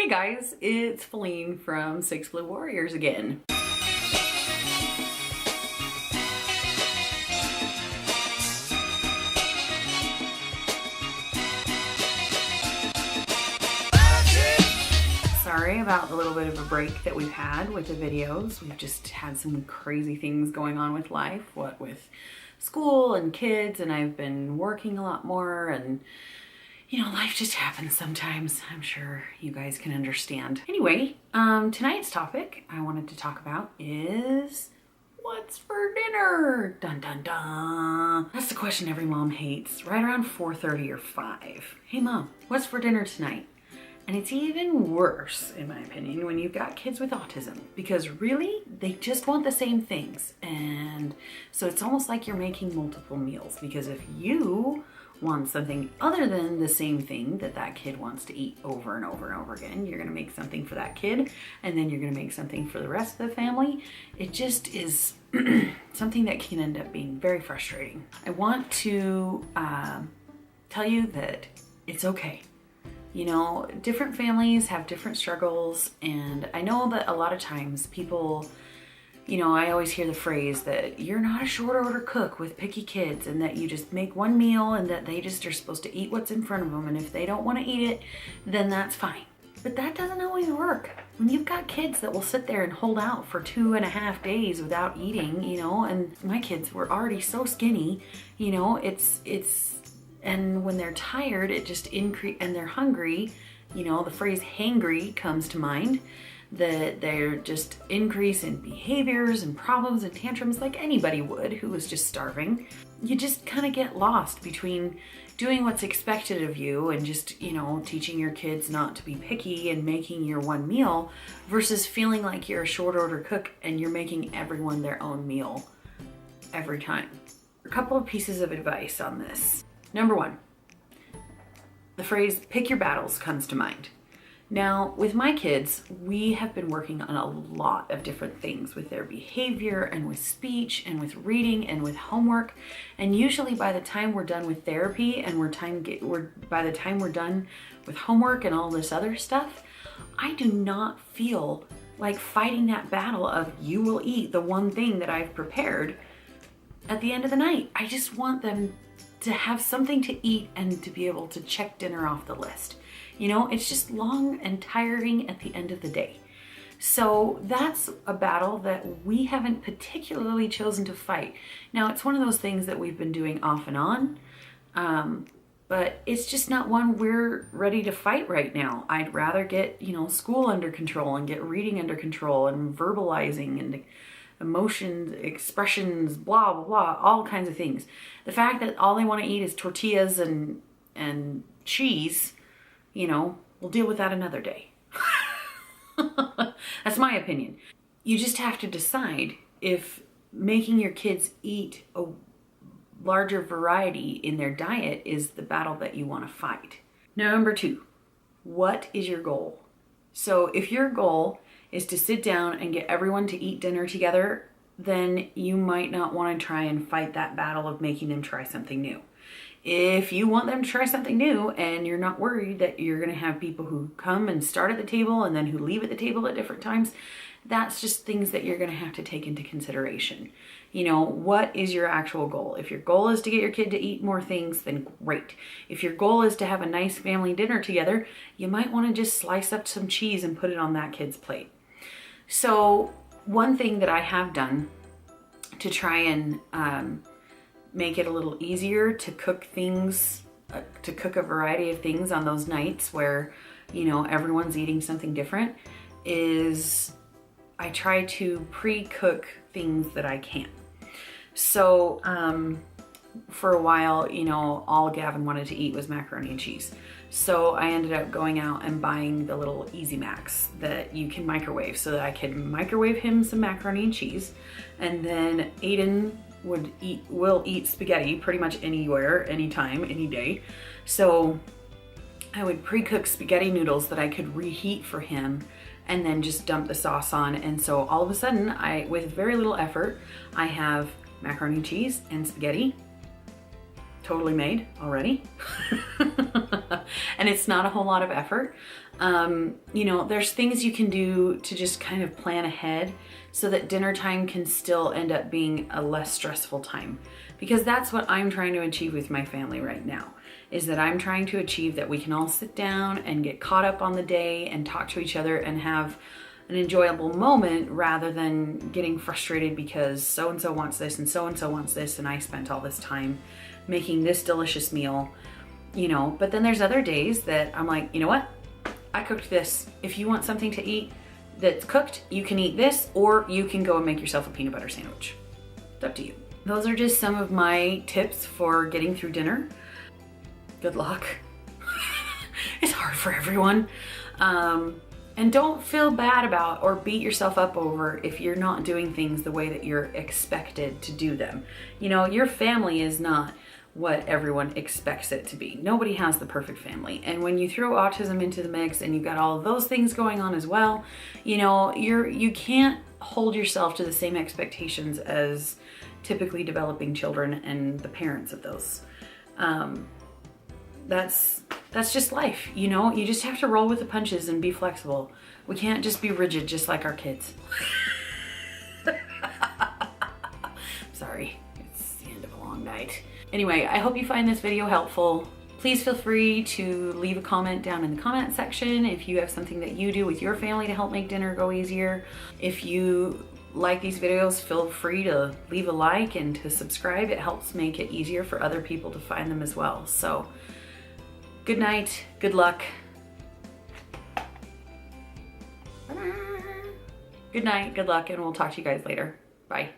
Hey guys, it's Falene from Six Blue Warriors again. Sorry about the little bit of a break that we've had with the videos. We've just had some crazy things going on with life, what with school and kids, and I've been working a lot more, and you know, life just happens sometimes. I'm sure you guys can understand. Anyway, tonight's topic I wanted to talk about is what's for dinner? Dun dun dun. That's the question every mom hates, right around 4:30 or 5. Hey mom, what's for dinner tonight? And it's even worse, in my opinion, when you've got kids with autism, because really, they just want the same things. And so it's almost like you're making multiple meals, because if you want something other than the same thing that that kid wants to eat over and over and over again, you're gonna make something for that kid, and then you're gonna make something for the rest of the family. It just is something that can end up being very frustrating. I want to tell you that it's okay. You know, different families have different struggles, and I know that a lot of times people, you know, I always hear the phrase that you're not a short order cook with picky kids, and that you just make one meal and that they just are supposed to eat what's in front of them, and if they don't want to eat it, then that's fine. But that doesn't always work. When you've got kids that will sit there and hold out for 2.5 days without eating, you know, and my kids were already so skinny, you know, and when they're tired, it just and they're hungry, you know, the phrase hangry comes to mind, that they're just increase in behaviors and problems and tantrums like anybody would who was just starving. You just kind of get lost between doing what's expected of you and just, you know, teaching your kids not to be picky and making your one meal versus feeling like you're a short order cook and you're making everyone their own meal every time. A couple of pieces of advice on this. Number one, the phrase pick your battles comes to mind. Now, with my kids, we have been working on a lot of different things with their behavior and with speech and with reading and with homework. And usually by the time we're done with therapy and by the time we're done with homework and all this other stuff, I do not feel like fighting that battle of you will eat the one thing that I've prepared at the end of the night. I just want them to have something to eat and to be able to check dinner off the list. You know, it's just long and tiring at the end of the day. So that's a battle that we haven't particularly chosen to fight. Now, it's one of those things that we've been doing off and on, but it's just not one we're ready to fight right now. I'd rather get, you know, school under control and get reading under control and verbalizing and emotions, expressions, blah, blah, blah, all kinds of things. The fact that all they want to eat is tortillas and cheese, you know, we'll deal with that another day. That's my opinion. You just have to decide if making your kids eat a larger variety in their diet is the battle that you want to fight. Now, number two, what is your goal? So if your goal is to sit down and get everyone to eat dinner together, then you might not want to try and fight that battle of making them try something new. If you want them to try something new and you're not worried that you're going to have people who come and start at the table and then who leave at the table at different times, that's just things that you're going to have to take into consideration. You know, what is your actual goal? If your goal is to get your kid to eat more things, then great. If your goal is to have a nice family dinner together, you might want to just slice up some cheese and put it on that kid's plate. So one thing that I have done to try and make it a little easier to cook things, to cook a variety of things on those nights where, you know, everyone's eating something different, is I try to pre-cook things that I can. So for a while, you know, all Gavin wanted to eat was macaroni and cheese. So I ended up going out and buying the little Easy Macs that you can microwave so that I could microwave him some macaroni and cheese. And then Aiden will eat spaghetti pretty much anywhere, anytime, any day. So I would pre-cook spaghetti noodles that I could reheat for him and then just dump the sauce on. And so all of a sudden, with very little effort, I have macaroni and cheese and spaghetti totally made already. And it's not a whole lot of effort. You know, there's things you can do to just kind of plan ahead so that dinner time can still end up being a less stressful time. Because that's what I'm trying to achieve with my family right now, is that I'm trying to achieve that we can all sit down and get caught up on the day and talk to each other and have an enjoyable moment rather than getting frustrated because so-and-so wants this and so-and-so wants this and I spent all this time making this delicious meal, you know. But then there's other days that I'm like, you know what? I cooked this. If you want something to eat that's cooked, you can eat this, or you can go and make yourself a peanut butter sandwich. It's up to you. Those are just some of my tips for getting through dinner. Good luck. It's hard for everyone. And don't feel bad about or beat yourself up over if you're not doing things the way that you're expected to do them. You know, your family is not what everyone expects it to be. Nobody has the perfect family. And when you throw autism into the mix and you've got all of those things going on as well, you know, you can't hold yourself to the same expectations as typically developing children and the parents of those. That's just life, you know? You just have to roll with the punches and be flexible. We can't just be rigid just like our kids. Sorry, it's the end of a long night. Anyway, I hope you find this video helpful. Please feel free to leave a comment down in the comment section if you have something that you do with your family to help make dinner go easier. If you like these videos, feel free to leave a like and to subscribe. It helps make it easier for other people to find them as well. So, good night, good luck. Good night, good luck, and we'll talk to you guys later. Bye.